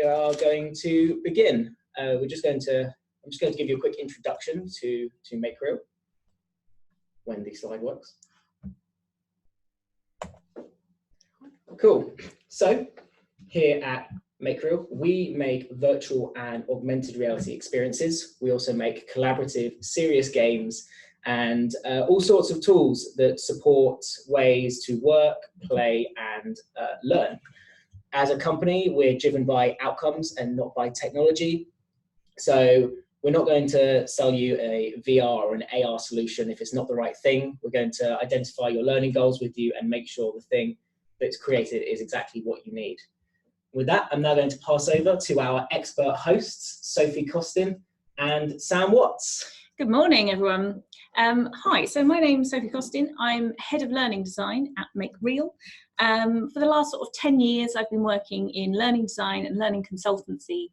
We are going to begin. I'm just going to give you a quick introduction to Make Real, when the slide works. Cool. So here at Make Real, we make virtual and augmented reality experiences. We also make collaborative, serious games and all sorts of tools that support ways to work, play, and learn. As a company, we're driven by outcomes and not by technology. So we're not going to sell you a VR or an AR solution if it's not the right thing. We're going to identify your learning goals with you and make sure the thing that's created is exactly what you need. With that, I'm now going to pass over to our expert hosts, Sophie Costin and Sam Watts. Good morning, everyone. Hi, so my name's Sophie Costin. I'm Head of Learning Design at Make Real. For the last sort of 10 years, I've been working in learning design and learning consultancy,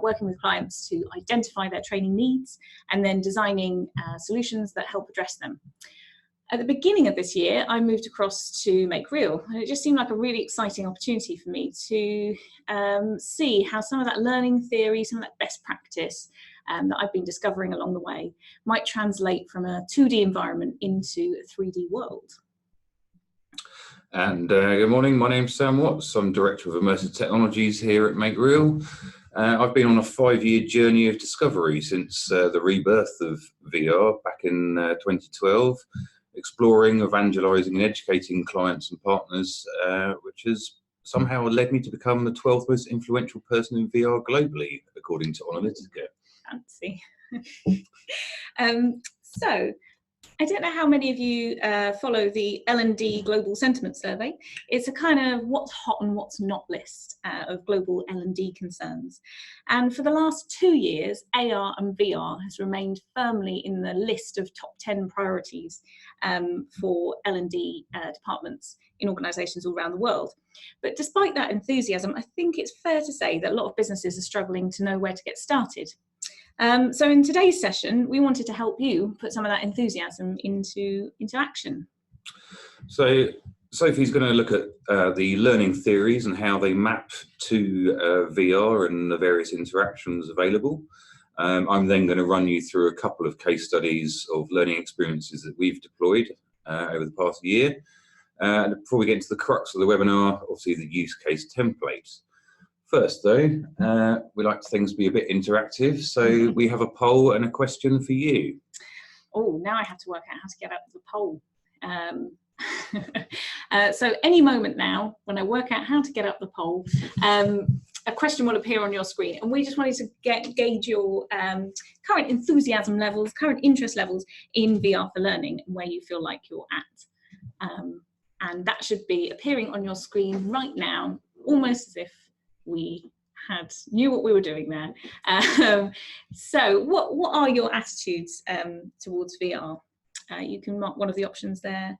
working with clients to identify their training needs and then designing solutions that help address them. At the beginning of this year, I moved across to Make Real, and it just seemed like a really exciting opportunity for me to see how some of that learning theory, some of that best practice that I've been discovering along the way might translate from a 2D environment into a 3D world. And good morning, my name's Sam Watts. I'm Director of Immersive Technologies here at Make Real. I've been on a 5-year journey of discovery since the rebirth of VR back in 2012, exploring, evangelising and educating clients and partners, which has somehow led me to become the 12th most influential person in VR globally, according to Analytica. Fancy. So, I don't know how many of you follow the L&D Global Sentiment Survey. It's a kind of what's hot and what's not list of global L&D concerns. And for the last 2 years, AR and VR has remained firmly in the list of top 10 priorities for L&D departments in organisations all around the world. But despite that enthusiasm, I think it's fair to say that a lot of businesses are struggling to know where to get started. So in today's session, we wanted to help you put some of that enthusiasm into action. So Sophie's going to look at the learning theories and how they map to VR and the various interactions available. I'm then going to run you through a couple of case studies of learning experiences that we've deployed over the past year. Before we get into the crux of the webinar, obviously the use case template. First though, we like things to be a bit interactive, so we have a poll and a question for you. Oh, now I have to work out how to get up the poll. So any moment now, when I work out how to get up the poll, a question will appear on your screen, and we just wanted to gauge your current enthusiasm levels, current interest levels in VR for learning, and where you feel like you're at. And that should be appearing on your screen right now, almost as if we knew what we were doing there. So what are your attitudes towards VR? You can mark one of the options there.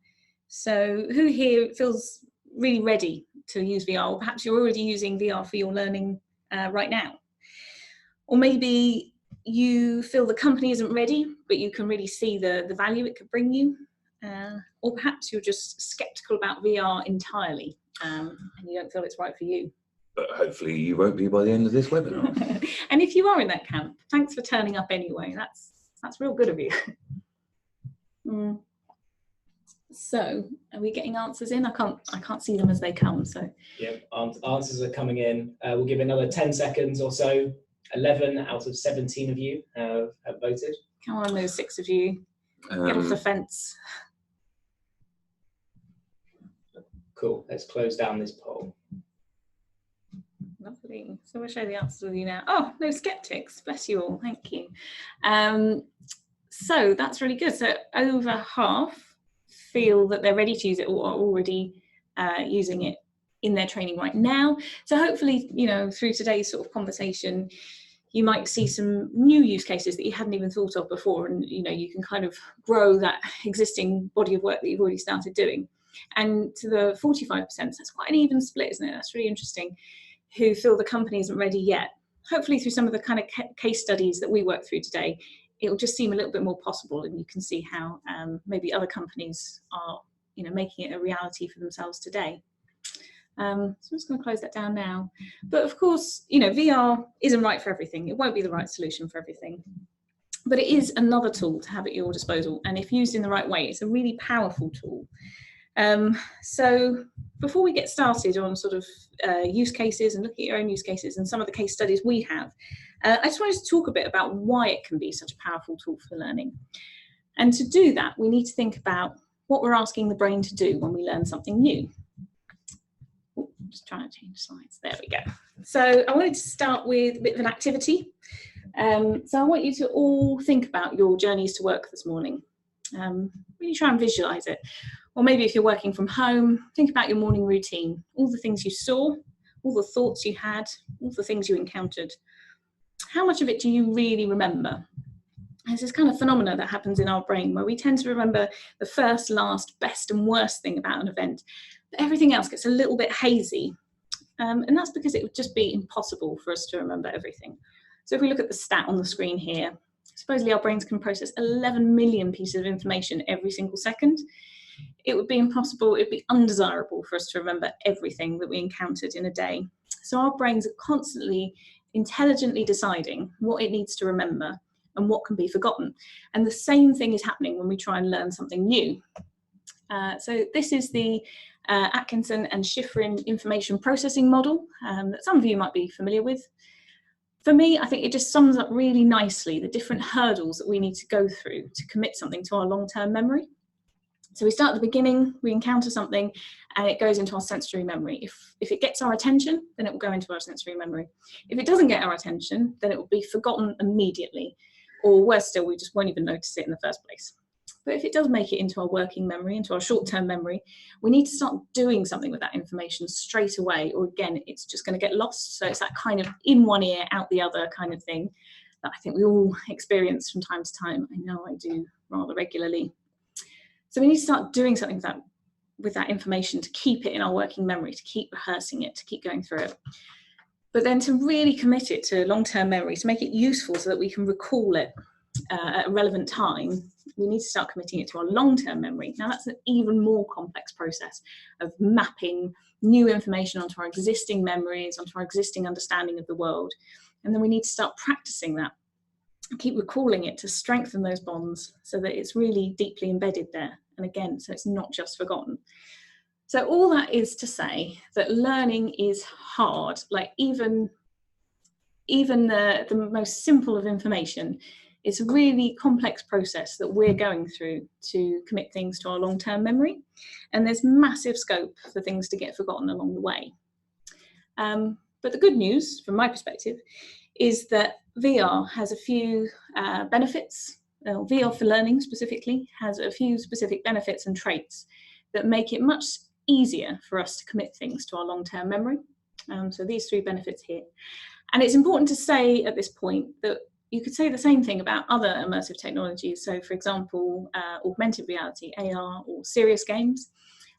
So who here feels really ready to use VR? Or perhaps you're already using VR for your learning right now. Or maybe you feel the company isn't ready, but you can really see the value it could bring you. Or perhaps you're just skeptical about VR entirely and you don't feel it's right for you. But hopefully you won't be by the end of this webinar. And if you are in that camp, thanks for turning up anyway. That's real good of you. So, are we getting answers in? I can't see them as they come. So yeah, answers are coming in. We'll give another 10 seconds or so. 11 out of 17 of you have voted. Come on, those 6 of you. Get off the fence. Cool. Let's close down this poll. Lovely. So we'll show the answers with you now. Oh, no skeptics. Bless you all. Thank you. So that's really good. So over half feel that they're ready to use it or are already using it in their training right now. So hopefully, you know, through today's sort of conversation, you might see some new use cases that you hadn't even thought of before, and you know, you can kind of grow that existing body of work that you've already started doing. And to the 45%, that's quite an even split, isn't it? That's really interesting. Who feel the company isn't ready yet. Hopefully through some of the kind of case studies that we work through today, it will just seem a little bit more possible, and you can see how maybe other companies are, you know, making it a reality for themselves today. So I'm just going to close that down now. But of course, you know, VR isn't right for everything. It won't be the right solution for everything. But it is another tool to have at your disposal. And if used in the right way, it's a really powerful tool. So before we get started on sort of use cases and looking at your own use cases and some of the case studies we have, I just wanted to talk a bit about why it can be such a powerful tool for learning. And to do that, we need to think about what we're asking the brain to do when we learn something new. Ooh, just trying to change slides. There we go. So I wanted to start with a bit of an activity. So I want you to all think about your journeys to work this morning. Really try and visualize it. Or maybe if you're working from home, think about your morning routine, all the things you saw, all the thoughts you had, all the things you encountered. How much of it do you really remember? There's this kind of phenomena that happens in our brain where we tend to remember the first, last, best and worst thing about an event, but everything else gets a little bit hazy. And that's because it would just be impossible for us to remember everything. So if we look at the stat on the screen here, supposedly our brains can process 11 million pieces of information every single second. It would be impossible, it would be undesirable for us to remember everything that we encountered in a day. So our brains are constantly intelligently deciding what it needs to remember and what can be forgotten. And the same thing is happening when we try and learn something new. So this is the Atkinson and Schifrin information processing model that some of you might be familiar with. For me, I think it just sums up really nicely the different hurdles that we need to go through to commit something to our long-term memory. So we start at the beginning, we encounter something, and it goes into our sensory memory. If it gets our attention, then it will go into our sensory memory. If it doesn't get our attention, then it will be forgotten immediately. Or worse still, we just won't even notice it in the first place. But if it does make it into our working memory, into our short-term memory, we need to start doing something with that information straight away, or again, it's just going to get lost. So it's that kind of in one ear, out the other kind of thing that I think we all experience from time to time. I know I do rather regularly. So we need to start doing something with that information to keep it in our working memory, to keep rehearsing it, to keep going through it. But then to really commit it to long-term memory, to make it useful so that we can recall it at a relevant time, we need to start committing it to our long-term memory. Now that's an even more complex process of mapping new information onto our existing memories, onto our existing understanding of the world. And then we need to start practicing that, keep recalling it to strengthen those bonds so that it's really deeply embedded there. And again, so it's not just forgotten. So all that is to say that learning is hard. Like even the most simple of information, it's a really complex process that we're going through to commit things to our long-term memory. And there's massive scope for things to get forgotten along the way. But the good news, from my perspective, is that VR has a few benefits. VR for learning specifically has a few specific benefits and traits that make it much easier for us to commit things to our long-term memory. So these three benefits here. And it's important to say at this point that you could say the same thing about other immersive technologies. So for example, augmented reality, AR, or serious games.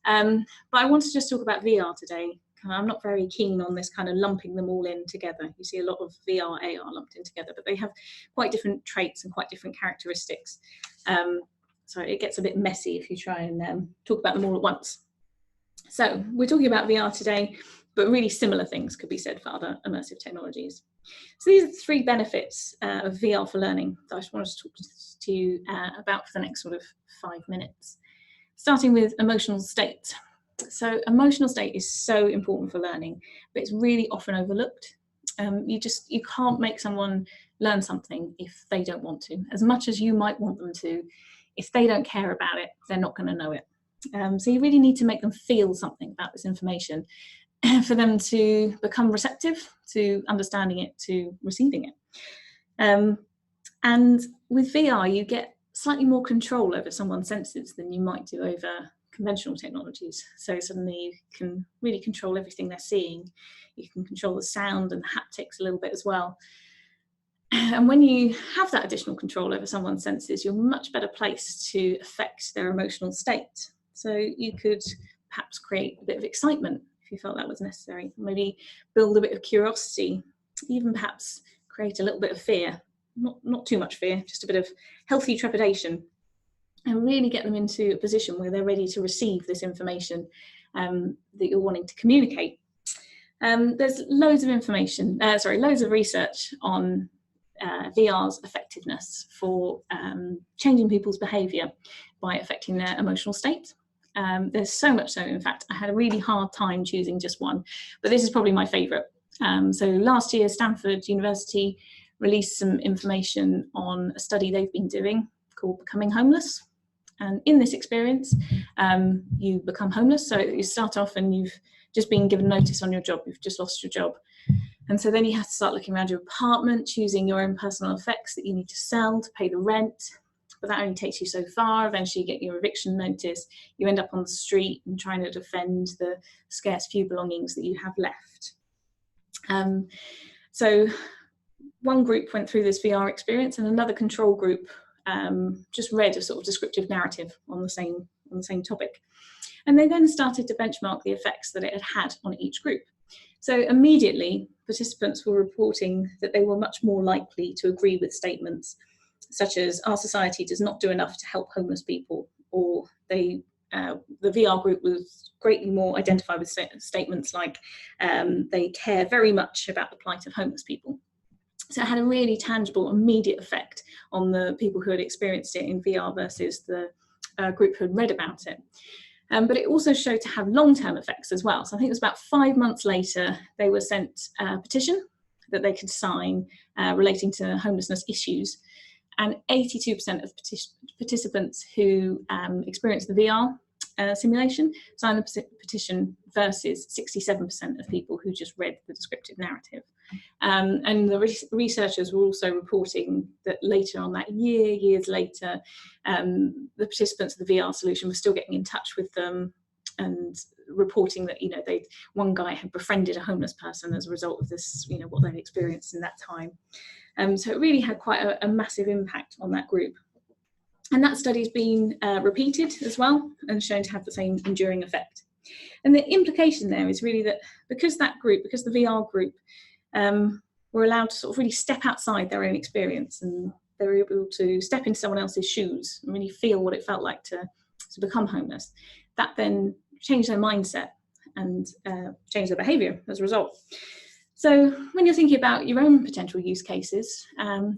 But I want to just talk about VR today. I'm not very keen on this kind of lumping them all in together. You see a lot of VR, AR lumped in together, but they have quite different traits and quite different characteristics. So it gets a bit messy if you try and talk about them all at once. So we're talking about VR today, but really similar things could be said for other immersive technologies. So these are the three benefits of VR for learning that I just wanted to talk to you about for the next sort of 5 minutes. Starting with emotional state. So emotional state is so important for learning, but it's really often overlooked. You can't make someone learn something if they don't want to. As much as you might want them to, if they don't care about it, they're not going to know it. So you really need to make them feel something about this information for them to become receptive to understanding it, to receiving it. And with VR, you get slightly more control over someone's senses than you might do over conventional technologies. So suddenly you can really control everything they're seeing. You can control the sound and the haptics a little bit as well. And when you have that additional control over someone's senses, you're much better placed to affect their emotional state. So you could perhaps create a bit of excitement if you felt that was necessary. Maybe build a bit of curiosity, even perhaps create a little bit of fear. Not too much fear, just a bit of healthy trepidation, and really get them into a position where they're ready to receive this information that you're wanting to communicate. There's loads of information, loads of research on VR's effectiveness for changing people's behaviour by affecting their emotional state. There's so much so, in fact, I had a really hard time choosing just one, but this is probably my favourite. So last year, Stanford University released some information on a study they've been doing called Becoming Homeless. And in this experience, you become homeless. So you start off and you've just been given notice on your job, you've just lost your job. And so then you have to start looking around your apartment, choosing your own personal effects that you need to sell to pay the rent. But that only takes you so far. Eventually you get your eviction notice. You end up on the street and trying to defend the scarce few belongings that you have left. So one group went through this VR experience and another control group just read a sort of descriptive narrative on the same topic. And they then started to benchmark the effects that it had had on each group. So immediately, participants were reporting that they were much more likely to agree with statements such as our society does not do enough to help homeless people, or the VR group was greatly more identified with statements like they care very much about the plight of homeless people. So it had a really tangible, immediate effect on the people who had experienced it in VR versus the group who had read about it. But it also showed to have long-term effects as well. So I think it was about 5 months later, they were sent a petition that they could sign relating to homelessness issues. And 82% of participants who experienced the VR simulation signed the petition versus 67% of people who just read the descriptive narrative. And the researchers were also reporting that later on that year, years later, the participants of the VR solution were still getting in touch with them and reporting that, you know, one guy had befriended a homeless person as a result of this, you know, what they'd experienced in that time. So it really had quite a massive impact on that group. And that study's been repeated as well and shown to have the same enduring effect. And the implication there is really that because the VR group were allowed to sort of really step outside their own experience, and they were able to step into someone else's shoes and really feel what it felt like to become homeless, that then changed their mindset and changed their behaviour as a result. So when you're thinking about your own potential use cases,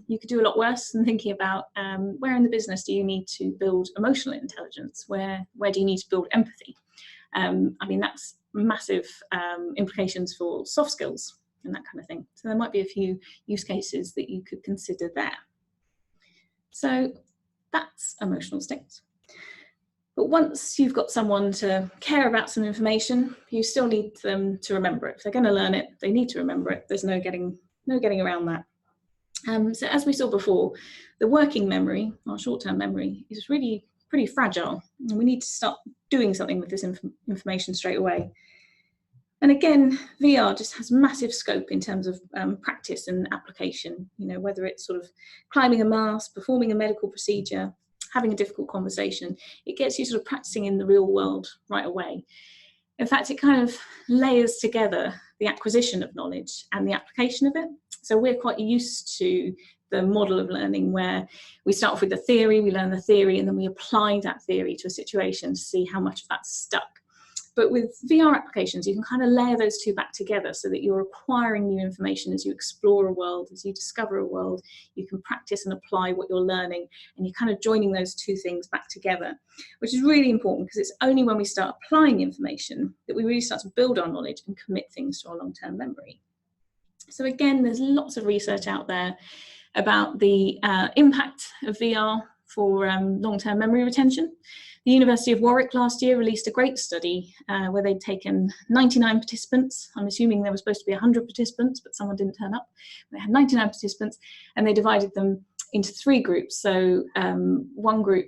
you could do a lot worse than thinking about where in the business do you need to build emotional intelligence? Where do you need to build empathy? I mean, that's massive implications for soft skills and that kind of thing. So there might be a few use cases that you could consider there. So that's emotional states. But once you've got someone to care about some information, you still need them to remember it. If they're going to learn it, they need to remember it. There's no getting around that. So as we saw before, the working memory, our short-term memory, is really pretty fragile. And we need to start doing something with this information straight away. And again, VR just has massive scope in terms of practice and application, you know, whether it's sort of climbing a mast, performing a medical procedure, having a difficult conversation, it gets you sort of practicing in the real world right away. In fact, it kind of layers together the acquisition of knowledge and the application of it. So we're quite used to the model of learning where we start off with the theory, we learn the theory, and then we apply that theory to a situation to see how much of that's stuck. But with VR applications, you can kind of layer those two back together so that you're acquiring new information as you explore a world, as you discover a world. You can practice and apply what you're learning, and you're kind of joining those two things back together, which is really important because it's only when we start applying information that we really start to build our knowledge and commit things to our long-term memory. So again, there's lots of research out there about the impact of VR for long-term memory retention. The University of Warwick last year released a great study where they'd taken 99 participants. I'm assuming there were supposed to be 100 participants, but someone didn't turn up. They had 99 participants, and they divided them into 3 groups. So one group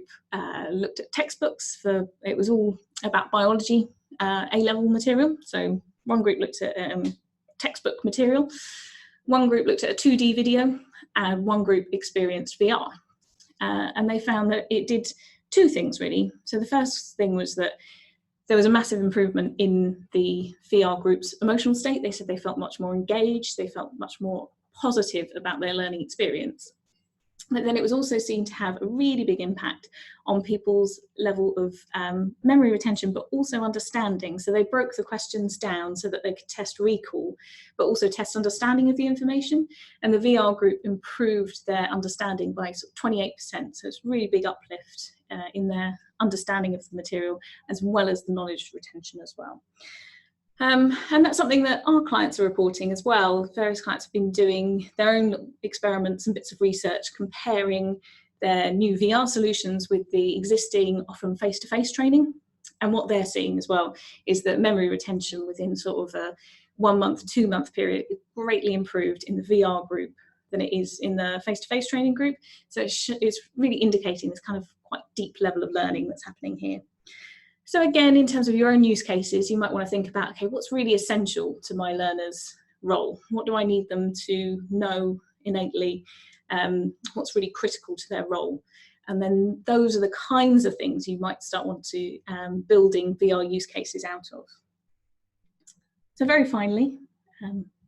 looked at textbooks, it was all about biology A-level material. So one group looked at textbook material, one group looked at a 2D video, and one group experienced VR. And they found that it did 2 things really. So the first thing was that there was a massive improvement in the VR group's emotional state. They said they felt much more engaged, they felt much more positive about their learning experience. But then it was also seen to have a really big impact on people's level of memory retention, but also understanding. So they broke the questions down so that they could test recall, but also test understanding of the information. And the VR group improved their understanding by sort of 28%. So it's a really big uplift in their understanding of the material, as well as the knowledge retention as well. And that's something that our clients are reporting as well. Various clients have been doing their own experiments and bits of research, comparing their new VR solutions with the existing, often face-to-face training. And what they're seeing as well is that memory retention within sort of a 1 month, 2 month period is greatly improved in the VR group than it is in the face-to-face training group. So it's really indicating this kind of quite deep level of learning that's happening here. So again, in terms of your own use cases, you might want to think about, okay, what's really essential to my learner's role? What do I need them to know innately? What's really critical to their role? And then those are the kinds of things you might start want to building VR use cases out of. So very finally,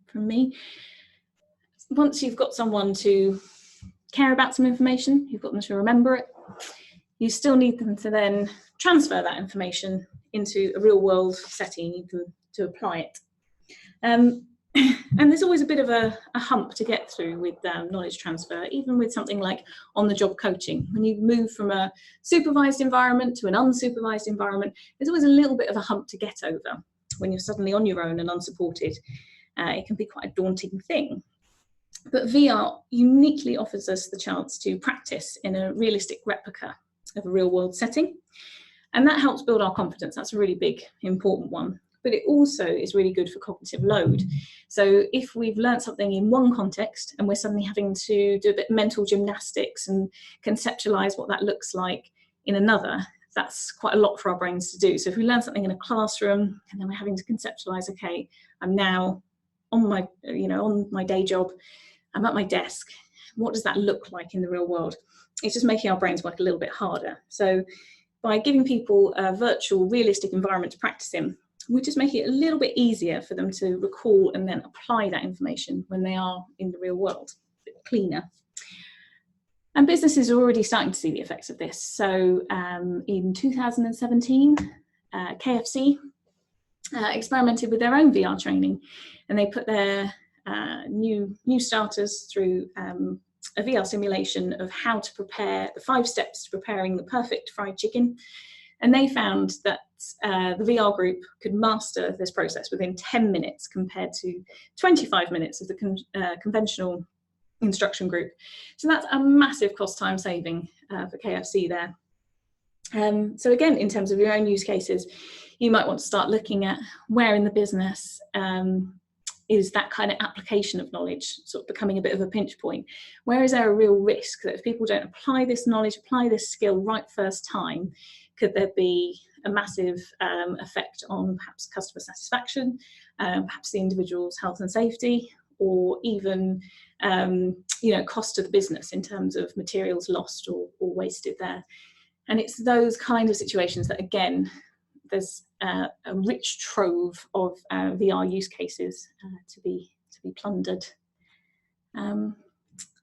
from me, once you've got someone to care about some information, you've got them to remember it, you still need them to then transfer that information into a real world setting. You need them to apply it. And there's always a bit of a hump to get through with knowledge transfer, even with something like on-the-job coaching. When you move from a supervised environment to an unsupervised environment, there's always a little bit of a hump to get over when you're suddenly on your own and unsupported. It can be quite a daunting thing. But VR uniquely offers us the chance to practice in a realistic replica of a real-world setting. And that helps build our confidence. That's a really big, important one. But it also is really good for cognitive load. So if we've learned something in one context and we're suddenly having to do a bit of mental gymnastics and conceptualize what that looks like in another, that's quite a lot for our brains to do. So if we learn something in a classroom and then we're having to conceptualize, okay, I'm now on my, on my day job, I'm at my desk. What does that look like in the real world? It's just making our brains work a little bit harder. So by giving people a virtual, realistic environment to practice in, we just make it a little bit easier for them to recall and then apply that information when they are in the real world, a bit cleaner. And businesses are already starting to see the effects of this. So in 2017, KFC experimented with their own VR training, and they put their new starters through a VR simulation of how to prepare the 5 steps to preparing the perfect fried chicken. And they found that the VR group could master this process within 10 minutes compared to 25 minutes of the conventional instruction group. So that's a massive cost time saving for KFC there. So again, in terms of your own use cases, you might want to start looking at where in the business is that kind of application of knowledge sort of becoming a bit of a pinch point? Where is there a real risk that if people don't apply this knowledge, apply this skill right first time, could there be a massive effect on perhaps customer satisfaction, perhaps the individual's health and safety, or even cost to the business in terms of materials lost or wasted there? And it's those kind of situations that, again, there's a rich trove of VR use cases to be plundered.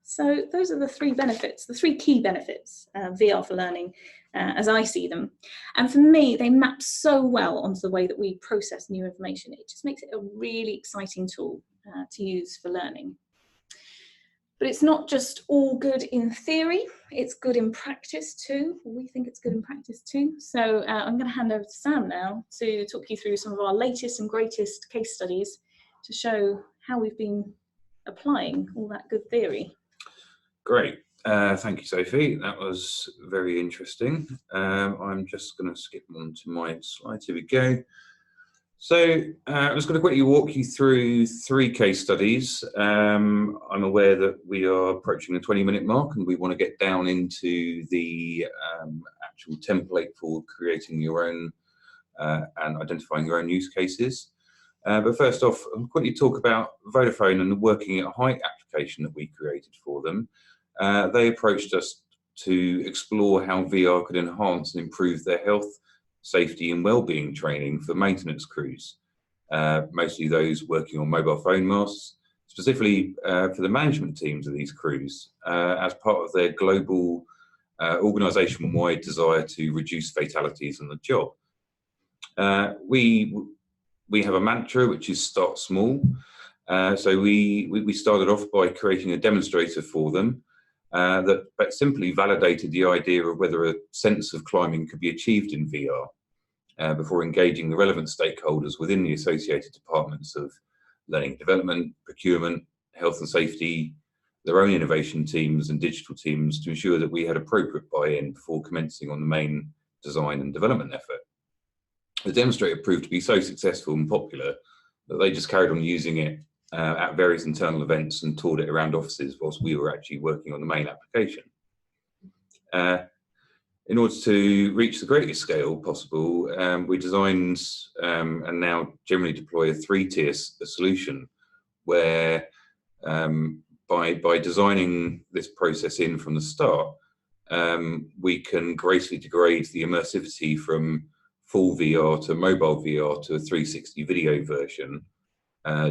So those are the 3 benefits, the 3 key benefits of VR for learning, as I see them. And for me, they map so well onto the way that we process new information. It just makes it a really exciting tool to use for learning. But it's not just all good in theory, it's good in practice too. We think it's good in practice too. So I'm going to hand over to Sam now to talk you through some of our latest and greatest case studies to show how we've been applying all that good theory. Great. Thank you, Sophie. That was very interesting. I'm just going to skip on to my slides. Here we go. So I'm just going to quickly walk you through 3 case studies. I'm aware that we are approaching the 20-minute mark and we want to get down into the actual template for creating your own and identifying your own use cases. But first off, I'll quickly talk about Vodafone and the working at height application that we created for them. They approached us to explore how VR could enhance and improve their health, safety and well-being training for maintenance crews, mostly those working on mobile phone masts, specifically for the management teams of these crews as part of their global organisation-wide desire to reduce fatalities on the job. We have a mantra which is start small. So we started off by creating a demonstrator for them that simply validated the idea of whether a sense of climbing could be achieved in VR before engaging the relevant stakeholders within the associated departments of learning and development, procurement, health and safety, their own innovation teams and digital teams to ensure that we had appropriate buy-in before commencing on the main design and development effort. The demonstrator proved to be so successful and popular that they just carried on using it at various internal events and toured it around offices whilst we were actually working on the main application. In order to reach the greatest scale possible, we designed and now generally deploy a three-tier solution where by designing this process in from the start, we can gracefully degrade the immersivity from full VR to mobile VR to a 360 video version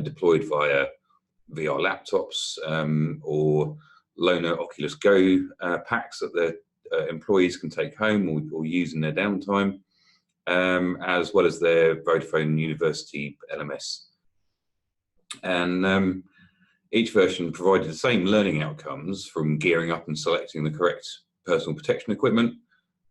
deployed via VR laptops or loaner Oculus Go packs that the employees can take home or use in their downtime, as well as their Vodafone University LMS. And each version provided the same learning outcomes, from gearing up and selecting the correct personal protection equipment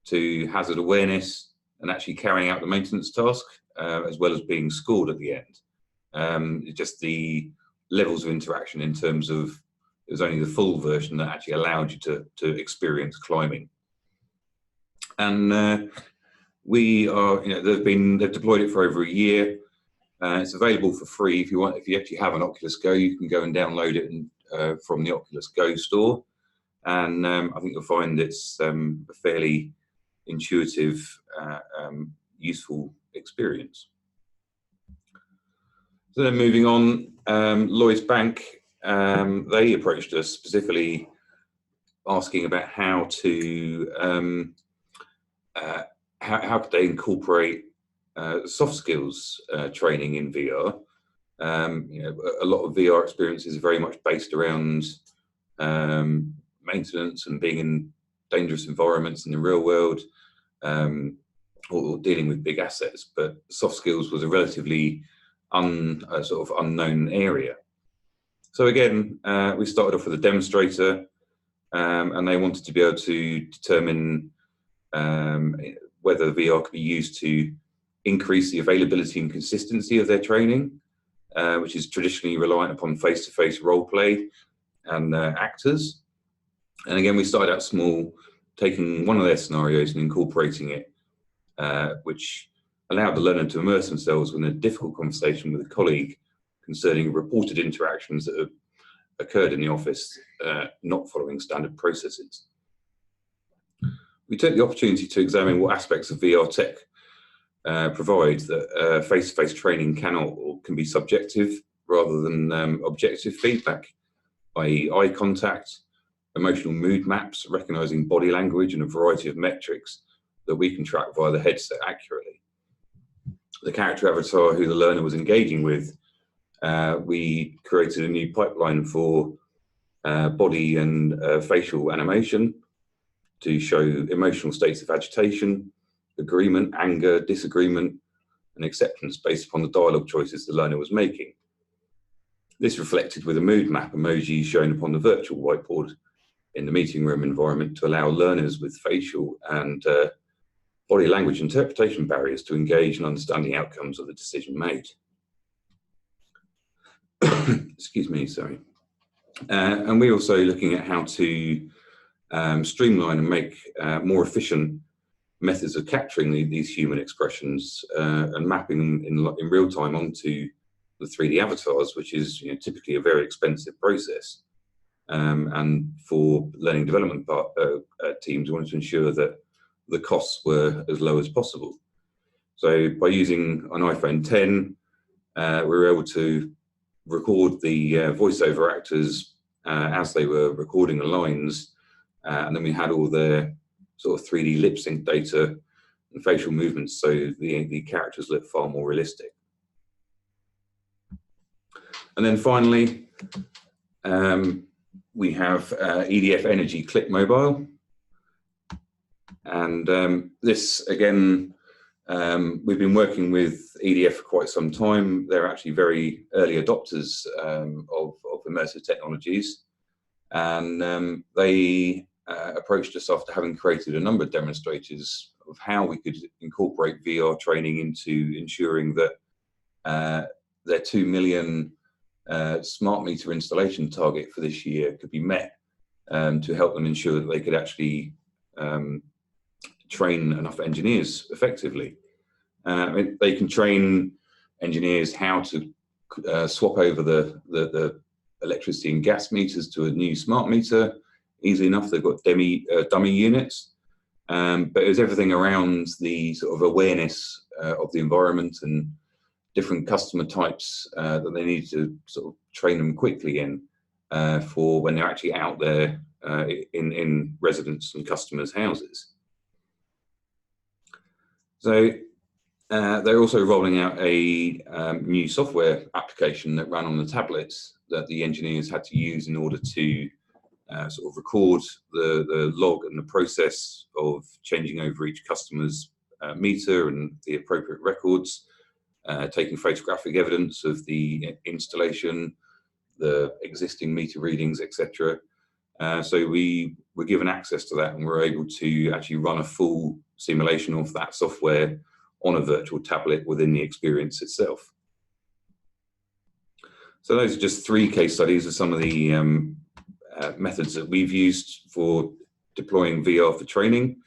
to hazard awareness and actually carrying out the maintenance task, as well as being scored at the end. Just the levels of interaction in terms of, it was only the full version that actually allowed you to experience climbing. And we are, they've deployed it for over a year. It's available for free if you want. If you actually have an Oculus Go, you can go and download it from the Oculus Go store. And I think you'll find it's a fairly intuitive, useful experience. So then moving on, Lloyd's Bank, they approached us specifically asking about how to, how could they incorporate soft skills training in VR. A lot of VR experiences are very much based around maintenance and being in dangerous environments in the real world, or dealing with big assets. But soft skills was a relatively sort of unknown area. So again, we started off with a demonstrator, and they wanted to be able to determine whether VR could be used to increase the availability and consistency of their training, which is traditionally reliant upon face-to-face role play and actors. And again, we started out small, taking one of their scenarios and incorporating it, which allowed the learner to immerse themselves in a difficult conversation with a colleague concerning reported interactions that have occurred in the office, not following standard processes. We took the opportunity to examine what aspects of VR tech provides that face-to-face training cannot or can be subjective rather than objective feedback, i.e. eye contact, emotional mood maps, recognizing body language and a variety of metrics that we can track via the headset accurately. The character avatar who the learner was engaging with, we created a new pipeline for body and facial animation to show emotional states of agitation, agreement, anger, disagreement, and acceptance based upon the dialogue choices the learner was making. This reflected with a mood map emoji shown upon the virtual whiteboard in the meeting room environment to allow learners with facial and body language interpretation barriers to engage and understand the outcomes of the decision made. Excuse me, sorry. And we're also looking at how to streamline and make more efficient methods of capturing these human expressions and mapping them in real time onto the 3D avatars, which is typically a very expensive process. And for learning development teams, we wanted to ensure that the costs were as low as possible. So by using an iPhone 10, we were able to record the voiceover actors as they were recording the lines, and then we had all their sort of 3D lip sync data and facial movements, so the characters look far more realistic. And then finally, We have EDF Energy-Click Mobile. And this, again, we've been working with EDF for quite some time. They're actually very early adopters of immersive technologies. And they approached us after having created a number of demonstrators of how we could incorporate VR training into ensuring that their 2 million smart meter installation target for this year could be met, to help them ensure that they could actually train enough engineers effectively. They can train engineers how to swap over the electricity and gas meters to a new smart meter easily enough. They've got dummy units, but it was everything around the sort of awareness of the environment and different customer types that they need to sort of train them quickly in for when they're actually out there in residents' and customers' houses. So they're also rolling out a new software application that ran on the tablets that the engineers had to use in order to sort of record the log and the process of changing over each customer's meter and the appropriate records, taking photographic evidence of the installation, the existing meter readings, etc. So we were given access to that, and we're able to actually run a full simulation of that software on a virtual tablet within the experience itself. So those are just 3 case studies of some of the methods that we've used for deploying VR for training.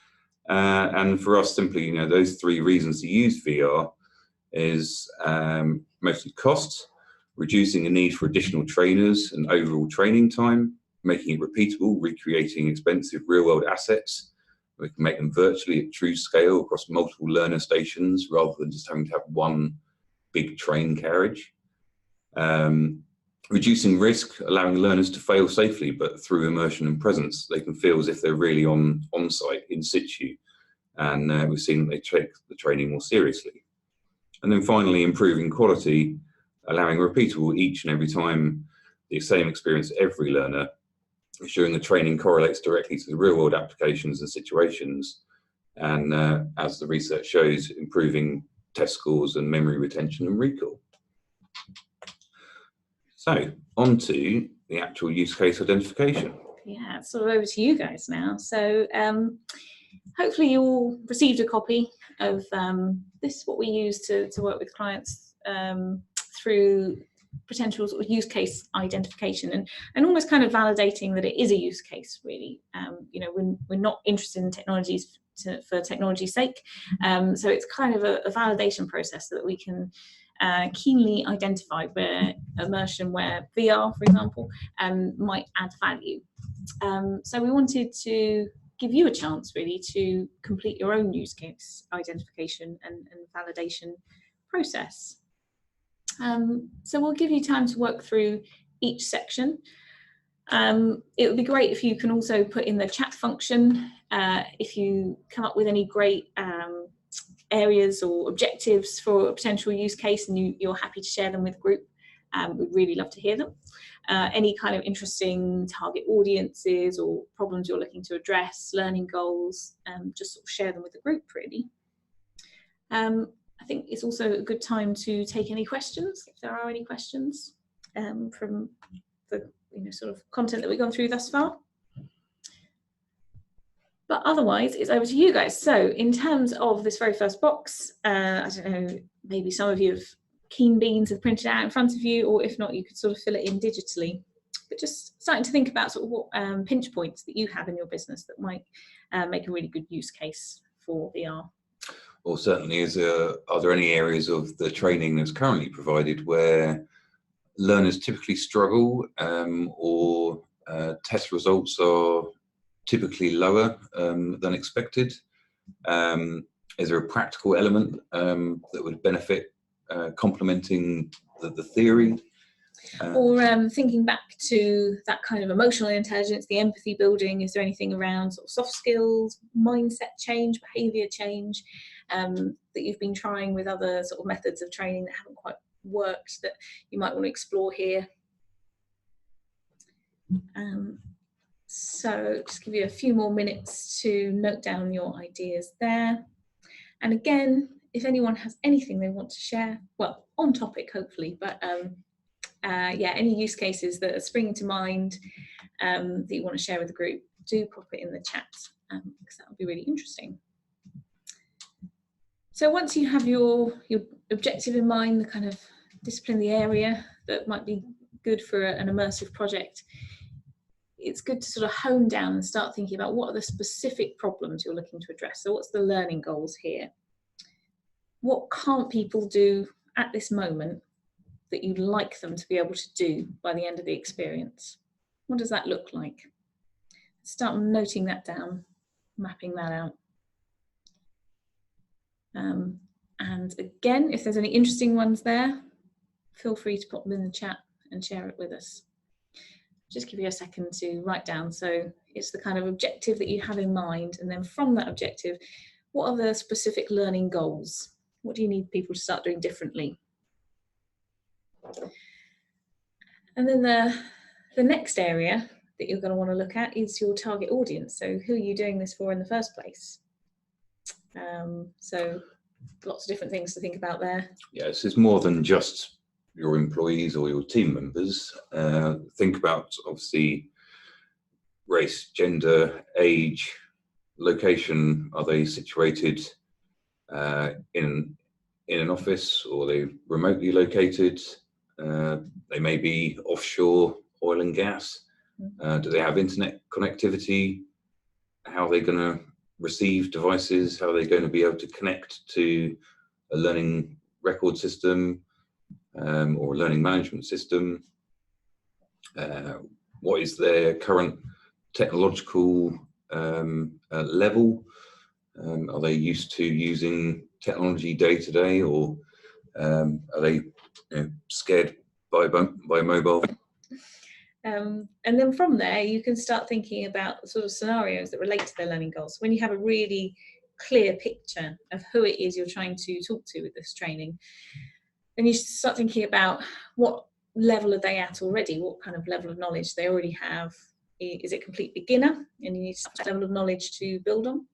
And for us, simply, those 3 reasons to use VR is mostly cost, reducing the need for additional trainers and overall training time, making it repeatable, recreating expensive real-world assets. We can make them virtually at true scale across multiple learner stations rather than just having to have one big train carriage. Reducing risk, allowing learners to fail safely, but through immersion and presence, they can feel as if they're really on site, in situ. And we've seen that they take the training more seriously. And then finally, improving quality, allowing repeatable each and every time, the same experience for every learner, ensuring the training correlates directly to the real-world applications and situations, and as the research shows, improving test scores and memory retention and recall. So, on to the actual use case identification. Yeah, it's sort of over to you guys now. So, hopefully you all received a copy of this, what we use to work with clients through potential sort of use case identification and almost kind of validating that it is a use case, really. We're not interested in technologies for technology's sake. So it's kind of a validation process so that we can keenly identify where immersion, where VR, for example, might add value. So we wanted to give you a chance, really, to complete your own use case identification and validation process. So we'll give you time to work through each section. It would be great if you can also put in the chat function if you come up with any great areas or objectives for a potential use case and you're happy to share them with the group. We'd really love to hear them. Any kind of interesting target audiences or problems you're looking to address, learning goals, just sort of share them with the group, really. I think it's also a good time to take any questions, if there are any questions from the sort of content that we've gone through thus far. But otherwise, it's over to you guys. So in terms of this very first box, I don't know, maybe some of you have keen beans have printed out in front of you, or if not, you could sort of fill it in digitally. But just starting to think about sort of what pinch points that you have in your business that might make a really good use case for VR. Well, certainly, are there any areas of the training that's currently provided where learners typically struggle or test results are typically lower than expected? Is there a practical element that would benefit complementing the theory? Or thinking back to that kind of emotional intelligence, the empathy building, is there anything around sort of soft skills, mindset change, behaviour change that you've been trying with other sort of methods of training that haven't quite worked that you might want to explore here? So just give you a few more minutes to note down your ideas there. And again, if anyone has anything they want to share, well, on topic hopefully, but yeah, any use cases that are springing to mind that you want to share with the group, do pop it in the chat, because that would be really interesting. So once you have your objective in mind, the kind of discipline, the area that might be good for an immersive project, it's good to sort of hone down and start thinking about what are the specific problems you're looking to address. So what's the learning goals here? What can't people do at this moment that you'd like them to be able to do by the end of the experience? What does that look like? Start noting that down, mapping that out. And again, if there's any interesting ones there, feel free to pop them in the chat and share it with us. Just give you a second to write down. So it's the kind of objective that you have in mind, and then from that objective, what are the specific learning goals? What do you need people to start doing differently? And then the next area that you're going to want to look at is your target audience. So who are you doing this for in the first place? So lots of different things to think about there. Yes, it's more than just your employees or your team members. Think about obviously race, gender, age, location. Are they situated in an office, or are they remotely located? They may be offshore oil and gas. Do they have internet connectivity? How are they going to receive devices? How are they going to be able to connect to a learning record system or a learning management system? What is their current technological level? Are they used to using technology day to day, or are they scared by mobile? And then from there, you can start thinking about sort of scenarios that relate to their learning goals. When you have a really clear picture of who it is you're trying to talk to with this training, then you start thinking about what level are they at already, what kind of level of knowledge they already have. Is it complete beginner and you need some level of knowledge to build on?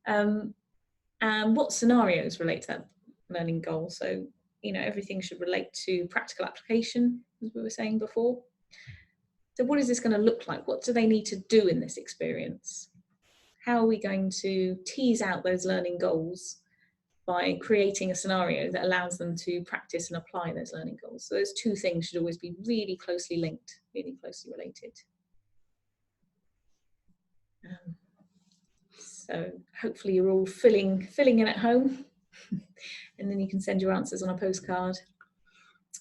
And what scenarios relate to that learning goal? So, everything should relate to practical application, as we were saying before. So what is this going to look like? What do they need to do in this experience? How are we going to tease out those learning goals by creating a scenario that allows them to practice and apply those learning goals? So those two things should always be really closely linked, really closely related. So hopefully you're all filling in at home, and then you can send your answers on a postcard.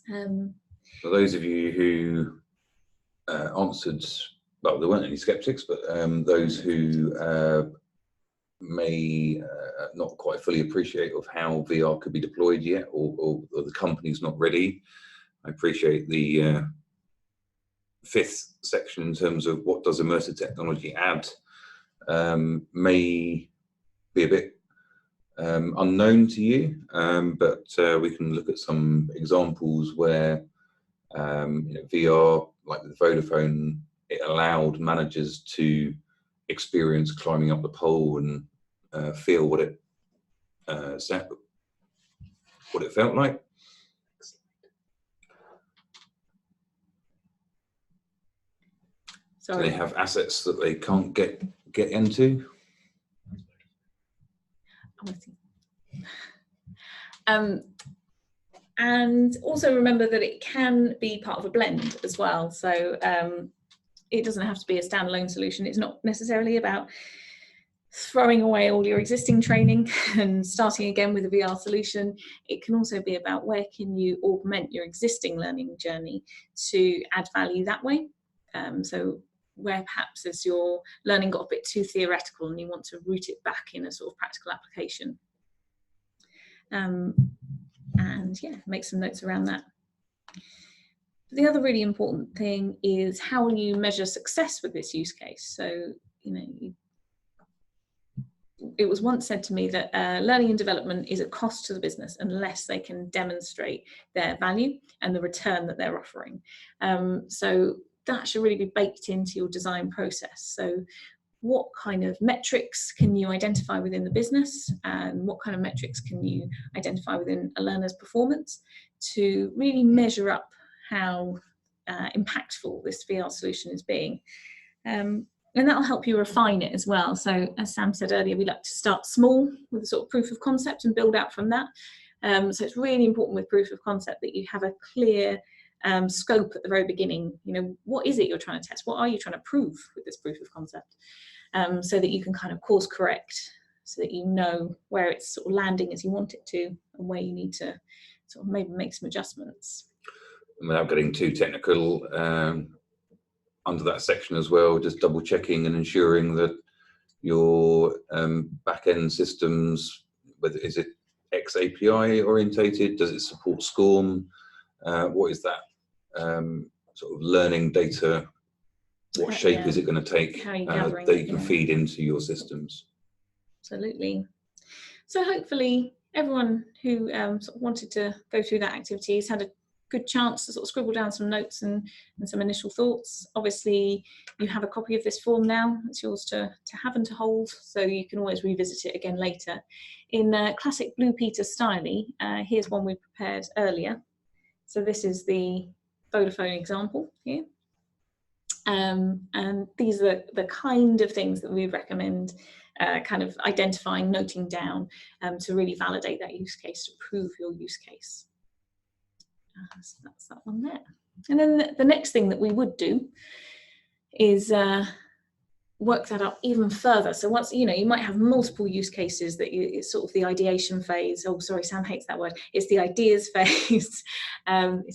For those of you who answered, well, there weren't any skeptics, but those who may not quite fully appreciate of how VR could be deployed yet, or the company's not ready, I appreciate the fifth section in terms of what does immersive technology add. May be a bit unknown to you, but we can look at some examples where VR, like with Vodafone, it allowed managers to experience climbing up the pole and feel what it felt like. Sorry. Do they have assets that they can't get into? And also remember that it can be part of a blend as well. So it doesn't have to be a standalone solution. It's not necessarily about throwing away all your existing training and starting again with a VR solution. It can also be about where can you augment your existing learning journey to add value that way. So where perhaps as your learning got a bit too theoretical and you want to root it back in a sort of practical application. And yeah, make some notes around that. The other really important thing is how will you measure success with this use case? So, it was once said to me that learning and development is a cost to the business unless they can demonstrate their value and the return that they're offering. So that should really be baked into your design process. So what kind of metrics can you identify within the business, and what kind of metrics can you identify within a learner's performance to really measure up how impactful this VR solution is being. And that'll help you refine it as well. So as Sam said earlier, we like to start small with a sort of proof of concept and build out from that. So it's really important with proof of concept that you have a clear scope at the very beginning. You know, what is it you're trying to test? What are you trying to prove with this proof of concept? So that you can kind of course correct, so that you know where it's sort of landing as you want it to, and where you need to sort of maybe make some adjustments. Without getting too technical, under that section as well, just double checking and ensuring that your back-end systems, whether is it XAPI orientated, does it support SCORM, what is that sort of learning data, what shape is it going to take that you can feed into your systems. Absolutely. So hopefully everyone who sort of wanted to go through that activity has had a good chance to sort of scribble down some notes and some initial thoughts. Obviously you have a copy of this form now. It's yours to have and to hold, so you can always revisit it again later. In classic Blue Peter style, here's one we prepared earlier. So this is the Vodafone example here. And these are the kind of things that we recommend kind of identifying, noting down to really validate that use case, to prove your use case. So that's that one there. And then the next thing that we would do is work that up even further. So once, you know, you might have multiple use cases that it's sort of the ideation phase. Oh, sorry, Sam hates that word. It's the ideas phase. And,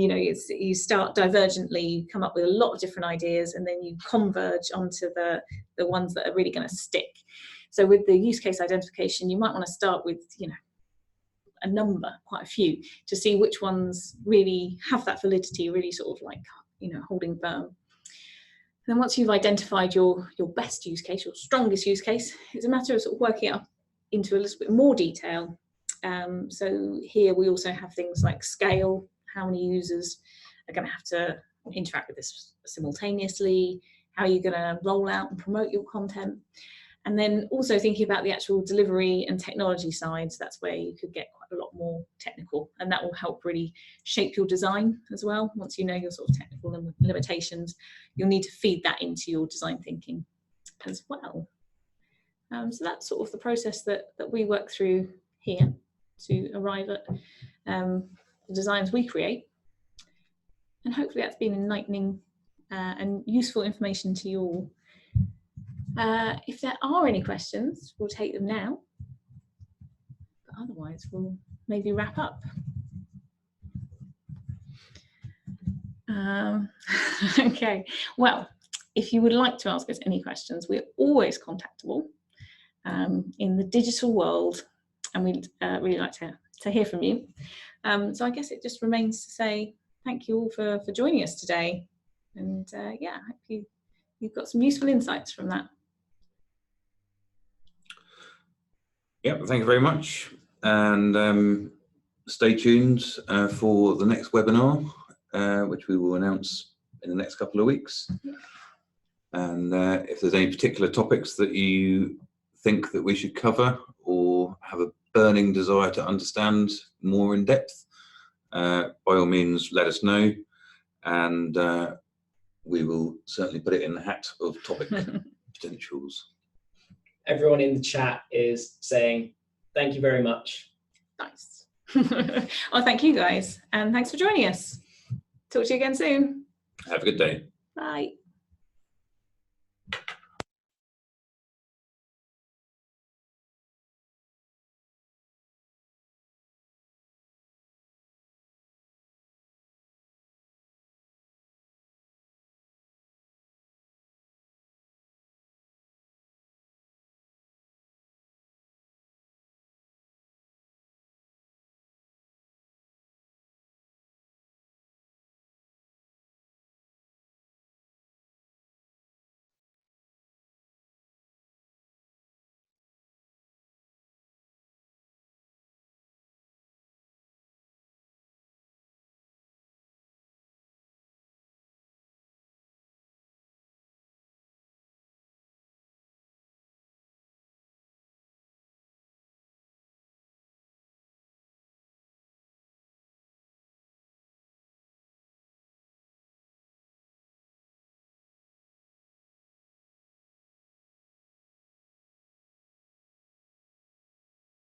you know, you start divergently, you come up with a lot of different ideas, and then you converge onto the ones that are really going to stick. So with the use case identification, you might want to start with, you know, a number, quite a few, to see which ones really have that validity, really sort of like, you know, holding firm. And then once you've identified your best use case, your strongest use case, it's a matter of sort of working it up into a little bit more detail. So here we also have things like scale, how many users are going to have to interact with this simultaneously, how are you going to roll out and promote your content. And then also thinking about the actual delivery and technology sides, that's where you could get quite a lot more technical, and that will help really shape your design as well. Once you know your sort of technical limitations, you'll need to feed that into your design thinking as well. So that's sort of the process that we work through here to arrive at the designs we create. And hopefully that's been enlightening and useful information to you all. If there are any questions, we'll take them now. But otherwise, we'll maybe wrap up. Okay, well, if you would like to ask us any questions, we're always contactable in the digital world, and we'd really like to hear from you. So I guess it just remains to say thank you all for joining us today. And yeah, I hope you've got some useful insights from that. Yep, thank you very much. And stay tuned for the next webinar, which we will announce in the next couple of weeks. And if there's any particular topics that you think that we should cover or have a burning desire to understand more in depth, by all means, let us know. And we will certainly put it in the hat of topic potentials. Everyone in the chat is saying, thank you very much. Nice. Well, thank you guys, and thanks for joining us. Talk to you again soon. Have a good day. Bye.